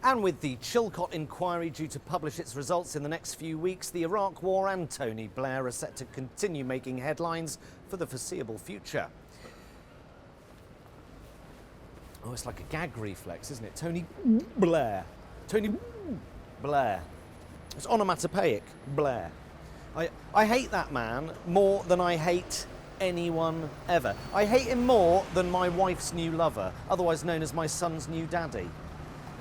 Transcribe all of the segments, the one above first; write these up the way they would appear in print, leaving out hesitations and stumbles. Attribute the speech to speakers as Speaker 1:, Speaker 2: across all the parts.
Speaker 1: And with the Chilcot inquiry due to publish its results in the next few weeks, the Iraq War and Tony Blair are set to continue making headlines for the foreseeable future. Oh, it's like a gag reflex, isn't it? Tony Blair. Tony Blair. It's onomatopoeic, Blair. I hate that man more than I hate anyone ever. I hate him more than my wife's new lover, otherwise known as my son's new daddy.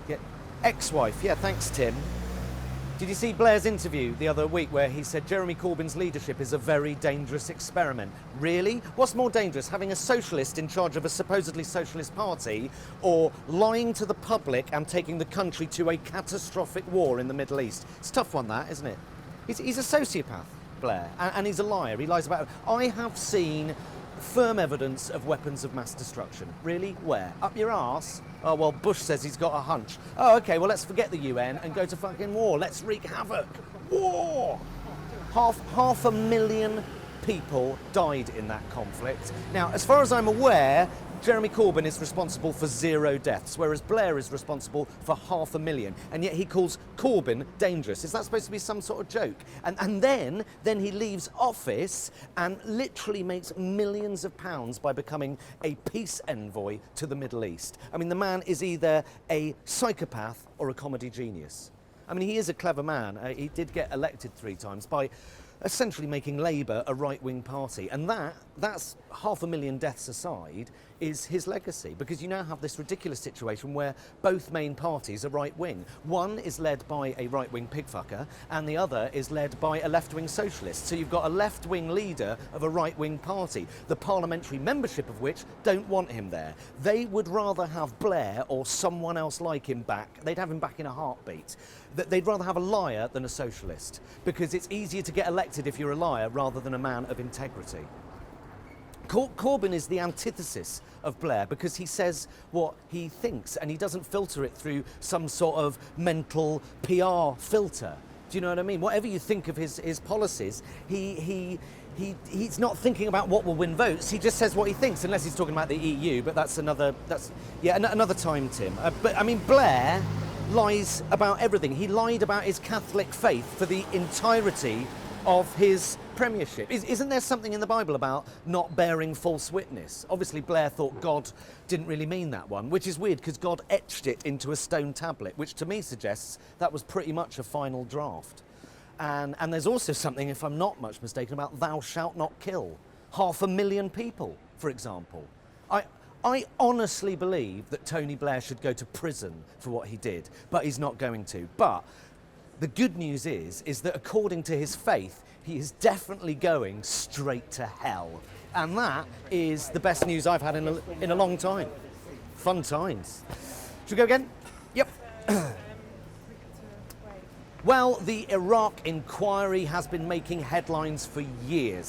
Speaker 1: Yeah, ex-wife, yeah, thanks, Tim. Did you see Blair's interview the other week where he said Jeremy Corbyn's leadership is a very dangerous experiment? Really? What's more dangerous, having a socialist in charge of a supposedly socialist party, or lying to the public and taking the country to a catastrophic war in the Middle East? It's a tough one, that, isn't it? He's a sociopath, Blair, and he's a liar. He lies about it. I have seen firm evidence of weapons of mass destruction. Really? Where? Up your arse? Oh, well, Bush says he's got a hunch. Oh, okay, well, let's forget the UN and go to fucking war. Let's wreak havoc. War! Half 500,000 people died in that conflict. Now, as far as I'm aware, Jeremy Corbyn is responsible for 0 deaths, whereas Blair is responsible for 500,000, and yet he calls Corbyn dangerous. Is that supposed to be some sort of joke? And then he leaves office and literally makes millions of pounds by becoming a peace envoy to the Middle East. I mean, the man is either a psychopath or a comedy genius. I mean, he is a clever man. He did get elected 3 times by essentially making Labour a right-wing party. And that's 500,000 deaths aside, is his legacy. Because you now have this ridiculous situation where both main parties are right-wing. One is led by a right-wing pigfucker, and the other is led by a left-wing socialist. So you've got a left-wing leader of a right-wing party, the parliamentary membership of which don't want him there. They would rather have Blair or someone else like him back. They'd have him back in a heartbeat. They'd rather have a liar than a socialist, because it's easier to get elected if you're a liar rather than a man of integrity. Corbyn is the antithesis of Blair because he says what he thinks and he doesn't filter it through some sort of mental PR filter. Do you know what I mean? Whatever you think of his policies, he's not thinking about what will win votes. He just says what he thinks, unless he's talking about the EU. But that's another time, Tim. But I mean, Blair lies about everything. He lied about his Catholic faith for the entirety of his premiership. Isn't there something in the Bible about not bearing false witness? Obviously, Blair thought God didn't really mean that one, which is weird because God etched it into a stone tablet, which to me suggests that was pretty much a final draft. And there's also something, if I'm not much mistaken, about thou shalt not kill 500,000 people, for example. I honestly believe that Tony Blair should go to prison for what he did, but he's not going to. But the good news is that according to his faith, he is definitely going straight to hell. And that is the best news I've had in a long time. Fun times. Should we go again? Yep. Well, the Iraq inquiry has been making headlines for years.